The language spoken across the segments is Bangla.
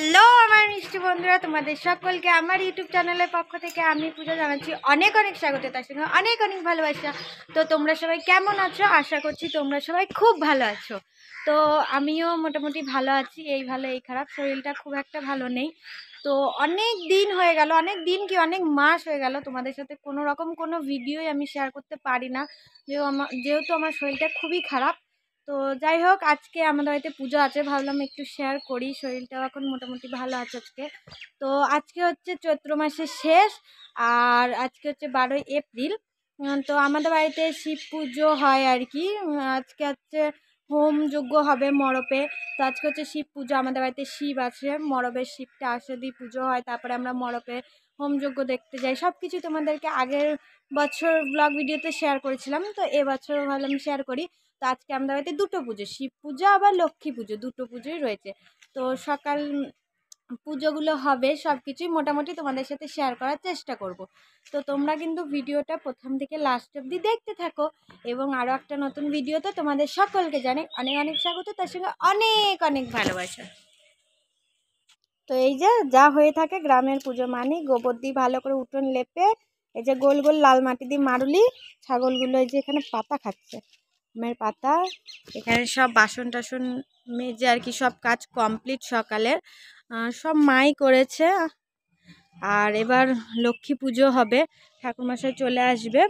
হ্যালো আমার মিষ্টি বন্ধুরা, তোমাদের সকলকে আমার ইউটিউব চ্যানেলের পক্ষ থেকে আমি পূজা জানাচ্ছি অনেক অনেক স্বাগত, তার সঙ্গে অনেক অনেক ভালোবাসা। তো তোমরা সবাই কেমন আছো? আশা করছি তোমরা সবাই খুব ভালো আছো। তো আমিও মোটামুটি ভালো আছি, এই ভালো এই খারাপ, শরীরটা খুব একটা ভালো নেই। তো অনেক দিন হয়ে গেল, অনেক দিন কি অনেক মাস হয়ে গেল তোমাদের সাথে কোনো রকম কোনো ভিডিওই আমি শেয়ার করতে পারি না, যেহেতু আমার শরীরটা খুবই খারাপ। তো যাই হোক, আজকে আমাদের বাড়িতে পুজো আছে, ভাবলাম একটু শেয়ার করি। শরীরটাও এখন মোটামুটি ভালো আছে আজকে। তো আজকে হচ্ছে চৈত্র মাসের শেষ, আর আজকে হচ্ছে 12ই এপ্রিল। তো আমাদের বাড়িতে শিব পুজো হয় আর কি। আজকে হচ্ছে হোম যজ্ঞ হবে মড়পে। তো আজকে হচ্ছে শিব পুজো, আমাদের বাড়িতে শিব আছে, মড়পের শিবটা আসে দিয়ে পুজো হয়, তারপরে আমরা মড়পে হোম যজ্ঞ দেখতে যাই। সব কিছু তোমাদেরকে আগের বছর ব্লগ ভিডিওতে শেয়ার করেছিলাম, তো এবছরও ভাবলাম শেয়ার করি। তো আজকে আমাদের বাড়িতে দুটো পুজো, শিব পুজো আবার লক্ষ্মী পুজো, দুটো পুজোই রয়েছে। তো সকাল পুজোগুলো হবে, সব কিছুই মোটামুটি তোমাদের সাথে শেয়ার করার চেষ্টা করব। তো তোমরা কিন্তু ভিডিওটা প্রথম থেকে লাস্ট অবধি দেখতে থাকো, এবং আরও একটা নতুন ভিডিওতে তোমাদের সকলকে জানাই অনেক অনেক স্বাগত, তার সঙ্গে অনেক অনেক ভালোবাসা। তো এই যে যা হয়ে থাকে গ্রামের পুজো মানে গোবর দিয়ে ভালো করে উঠোন লেপে, এই যে গোল গোল লাল মাটি দিয়ে মারুলি, ছাগলগুলো এই যে এখানে পাতা খাচ্ছে, আমের পাতা। এখানে সব বাসন টাসন মেজে আর কি, সব কাজ কমপ্লিট সকালের, সব মাই করেছে। আর এবার লক্ষ্মী পুজো হবে, ঠাকুরমশাই চলে আসবে,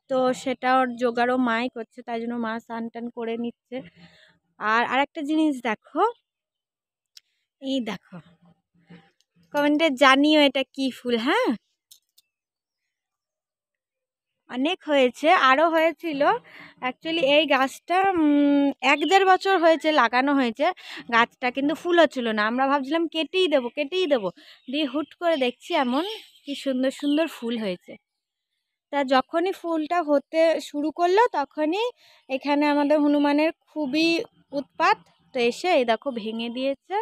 তো সেটা ওর জোগাড়ও মাই করছে, তাই জন্য মা স্নান টান করে নিচ্ছে। আর আরেকটা জিনিস দেখো, এই দেখো, কমেন্টে জানিও এটা কি ফুল। হ্যাঁ, অনেক হয়েছে, আরও হয়েছিল। অ্যাকচুয়ালি এই গাছটা 1-1.5 বছর হয়েছে লাগানো হয়েছে, গাছটা কিন্তু ফুল হচ্ছিল না। আমরা ভাবছিলাম কেটেই দেবো, দিয়ে হুট করে দেখছি এমন কি সুন্দর সুন্দর ফুল হয়েছে। তা যখনই ফুলটা হতে শুরু করলো তখনই এখানে আমাদের হনুমানের খুবই উৎপাত, তো এসে এই দেখো ভেঙে দিয়েছে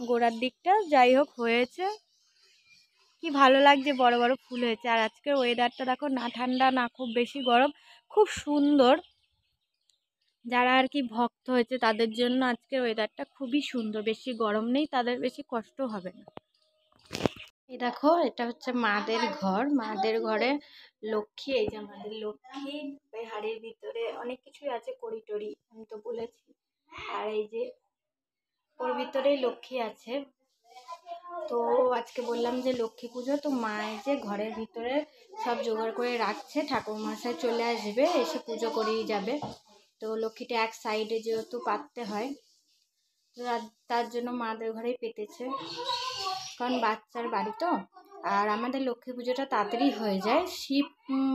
গোড়ার দিকটা। যাই হোক, হয়েছে কি ভালো লাগছে, বড় বড় ফুল হয়েছে। আর আজকের ওয়েদারটা দেখো, না ঠান্ডা না খুব বেশি গরম, খুব সুন্দর। যারা আর কি ভক্ত হয়েছে তাদের জন্য আজকের ওয়েদারটা খুবই সুন্দর, বেশি গরম নেই, তাদের বেশি কষ্ট হবে না। এই দেখো, এটা হচ্ছে মাদের ঘর, মাদের ঘরে লক্ষ্মী, এই যে আমাদের লক্ষ্মী, এই হাড়ির ভিতরে অনেক কিছুই আছে, কড়ি টড়ি আমি তো বলেছি। আর এই যে ওর ভিতরেই লক্ষ্মী আছে। তো আজকে বললাম যে লক্ষ্মী পুজো, তো মায়ের যে ঘরের ভিতরে সব জোগাড় করে রাখছে, ঠাকুরমশাই চলে আসবে, এসে পুজো করেই যাবে। তো লক্ষ্মীটা এক সাইডে যেহেতু পাততে হয়, তার জন্য মাদের ঘরেই পেতেছে, কারণ বাচ্চার বাড়ি তো। আর আমাদের লক্ষ্মী পুজোটা তাড়াতাড়ি হয়ে যায়। শিব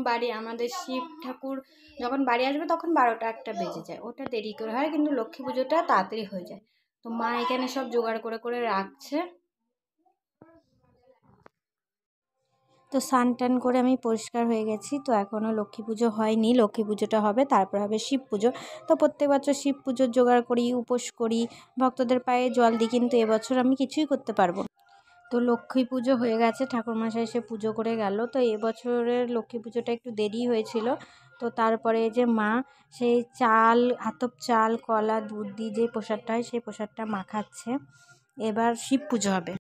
বাড়ি, আমাদের শিব ঠাকুর যখন বাড়ি আসবে তখন 12টা-1টা বেজে যায়, ওটা দেরি করে হয়, কিন্তু লক্ষ্মী পুজোটা তাড়াতাড়ি হয়ে যায়। তো মা এখানে সব জোগাড় করে করে রাখছে। তো স্নান টান করে আমি পরিষ্কার হয়ে গেছি। তো এখনও লক্ষ্মী পুজো হয়নি, লক্ষ্মী পুজোটা হবে, তারপর হবে শিব পুজো। তো প্রত্যেক বছর শিব পুজোর জোগাড় করি, উপোস করি, ভক্তদের পায়ে জল দিই, কিন্তু এবছর আমি কিছুই করতে পারবো না। তো লক্ষ্মী পুজো হয়ে গেছে, ঠাকুরমশাই এসে পুজো করে গেল। তো এবছরের লক্ষ্মী পুজোটা একটু দেরি হয়েছিল। তো তারপরে যে মা সেই চাল, আতপ চাল, কলা, দুধ দিয়ে যে প্রসাদটা হয় সেই প্রসাদটা মাখাচ্ছে। এবার শিব পুজো হবে।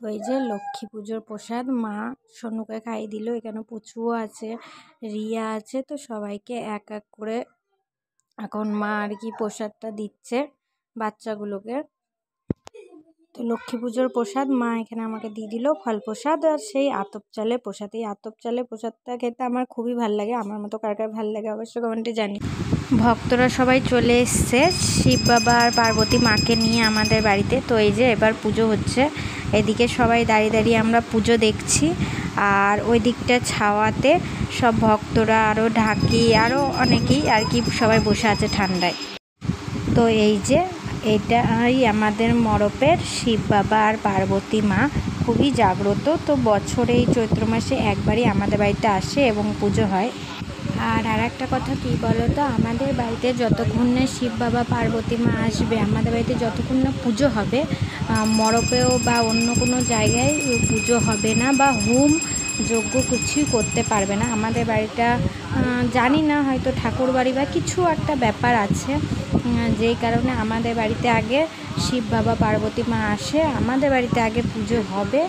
তো এই যে লক্ষ্মী পুজোর প্রসাদ মা সনুকে খাইয়ে দিল। এখানে পুচুও আছে, রিয়া আছে, তো সবাইকে এক এক করে এখন মা আর কি প্রসাদটা দিচ্ছে বাচ্চাগুলোকে। তো লক্ষ্মী পুজোর প্রসাদ মা এখানে আমাকে দিয়ে দিল, ফল প্রসাদ আর সেই আতপ চালের প্রসাদ। এই আতপ চালের প্রসাদটা খেতে আমার খুবই ভালো লাগে, আমার মতো কার কার ভালো লাগে অবশ্যই কমেন্টে জানি। ভক্তরা সবাই চলে এসছে শিব বাবা আর পার্বতী মাকে নিয়ে আমাদের বাড়িতে। তো এই যে এবার পুজো হচ্ছে, এদিকে সবাই দাঁড়িয়ে দাঁড়িয়ে আমরা পুজো দেখছি, আর ওই দিকটা ছাওয়াতে সব ভক্তরা, আরও ঢাকি, আরও অনেকেই আর কি সবাই বসে আছে ঠান্ডায়। তো এই যে এটাই আমাদের মড়পের শিব বাবা আর পার্বতী মা, খুবই জাগ্রত। তো বছরে এই চৈত্র মাসে একবারই আমাদের বাড়িতে আসে এবং পুজো হয়। আর একটা কথা কী বলো তো, আমাদের বাড়িতে যতক্ষণ না শিব বাবা পার্বতী মা আসবে, আমাদের বাড়িতে যতক্ষণ না পুজো হবে, মড়পেও বা অন্য কোনো জায়গায় পুজো হবে না, বা হোম যজ্ঞ কিছুই করতে পারবে না। আমাদের বাড়িটা জানি না, হয়তো ঠাকুর বাড়ি বা কিছু একটা ব্যাপার আছে, যেই কারণে আমাদের বাড়িতে আগে শিব বাবা পার্বতী মা আসে, আমাদের বাড়িতে আগে পুজো হবে,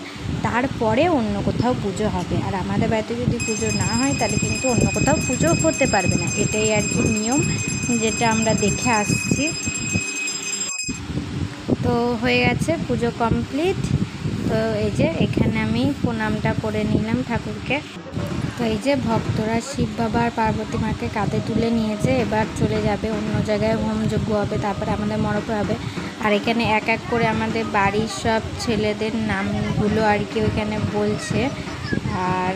তারপরে অন্য কোথাও পুজো হবে। আর আমাদের বাড়িতে যদি পুজো না হয় তাহলে কিন্তু অন্য কোথাও পুজো হতে পারবে না, এটাই আর কি নিয়ম, যেটা আমরা দেখে আসছি। তো হয়ে গেছে পুজো কমপ্লিট। তো এই যে এখানে আমি প্রণামটা করে নিলাম ঠাকুরকে। তো এই যে ভক্তরা শিব বাবা আর পার্বতী মাকে কাঁধে তুলে নিয়েছে, এবার চলে যাবে অন্য জায়গায়, হোমযজ্ঞ হবে, তারপরে আমাদের মরপে হবে। আর এখানে এক এক করে আমাদের বাড়ির সব ছেলেদের নামগুলো আর কি ওইখানে বলছে। আর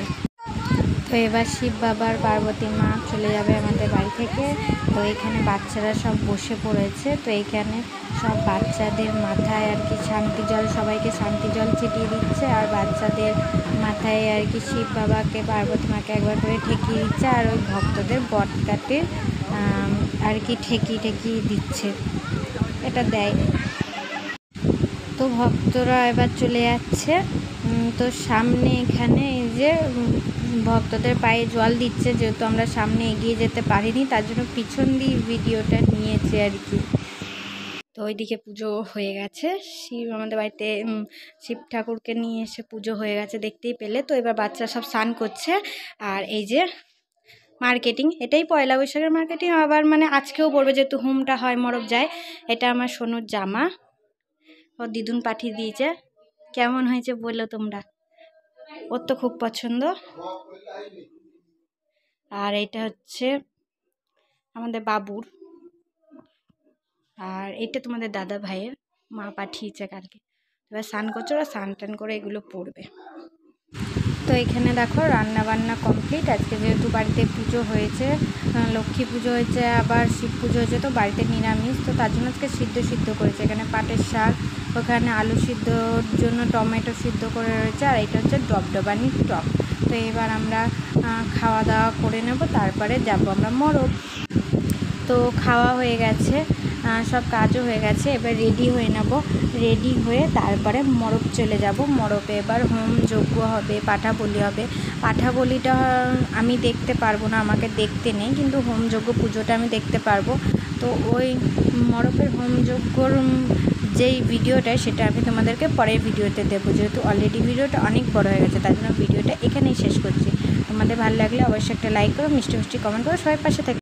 তো এবার শিব বাবার পার্বতী মা চলে যাবে আমাদের বাড়ি থেকে। তো এখানে বাচ্চারা সব বসে পড়েছে। তো এইখানে সব বাচ্চাদের মাথায় আর কি শান্তি জল, সবাইকে শান্তি জল ছিটিয়ে দিচ্ছে, আর বাচ্চাদের মাথায় আর কি শিব বাবাকে পার্বতী মাকে একবার করে ঠেকিয়ে দিচ্ছে, আর ওই ভক্তদের বটকাটির আর কি ঠেকিয়ে দিচ্ছে, এটা দেয়। তো ভক্তরা এবার চলে যাচ্ছে। তো সামনে এখানে এই যে ভক্তদের পায়ে জল দিচ্ছে, যেহেতু আমরা সামনে এগিয়ে যেতে পারিনি, তার জন্য পিছন দিয়ে ভিডিওটা নিয়েছে আর কি। তো ওইদিকে পুজো হয়ে গেছে, আমাদের বাড়িতে শিব ঠাকুরকে নিয়ে এসে পুজো হয়ে গেছে, দেখতেই পেলে। তো এবার বাচ্চা সব স্নান করছে। আর এই যে মার্কেটিং, এটাই পয়লা বৈশাখের মার্কেটিং, আবার মানে আজকেও পড়বে, যেহেতু হোমটা হয়, মরব যায়। এটা আমার সোনুর জামা, ও দিদুন পাঠিয়ে দিয়েছে। কেমন হয়েছে বললো তোমরা, ওর তো খুব পছন্দ। আর এটা হচ্ছে আমাদের বাবুর, আর এটা তোমাদের দাদা ভাইয়ের, মা পাঠিয়েছে কালকে। এবার স্নান করছে, ওরা স্নান টান করে এগুলো পড়বে। তো এখানে দেখো রান্না বান্না কমপ্লিট। আজকে যেহেতু বাড়িতে পুজো হয়েছে, লক্ষ্মী পুজো হয়েছে, আবার শিব পুজো হয়েছে, তো বাড়িতে নিরামিষ, তো তার জন্য আজকে সিদ্ধ করেছে। এখানে পাটের শাক, ওখানে আলু সিদ্ধর জন্য টমেটো সিদ্ধ করে রয়েছে, আর এটা হচ্ছে ডবডবানির টক। তো এবার আমরা খাওয়া দাওয়া করে নেব, তারপরে যাব আমরা মরব। তো খাওয়া হয়ে গেছে, সব কাজও হয়ে গেছে, এবার রেডি হয়ে নেব। রেডি হয়ে তারপরে মরব চলে যাব। মরবে এবার হোম যজ্ঞ হবে, পাঠা বলি হবে। পাঠা বলিটা আমি দেখতে পারবো না, আমাকে দেখতে নেই, কিন্তু হোম যজ্ঞ পুজোটা আমি দেখতে পারবো। তো ওই মরবের হোম যজ্ঞর যেই ভিডিওটা, সেটা আমি তোমাদেরকে পরের ভিডিওতে দেবো, যেহেতু অলরেডি ভিডিওটা অনেক বড় হয়ে গেছে, তার জন্য ভিডিওটা এখানেই শেষ করছি। তোমাদের ভালো লাগলে অবশ্যই একটা লাইক করো, মিষ্টি কমেন্ট করো, সবাই পাশে থাকবে।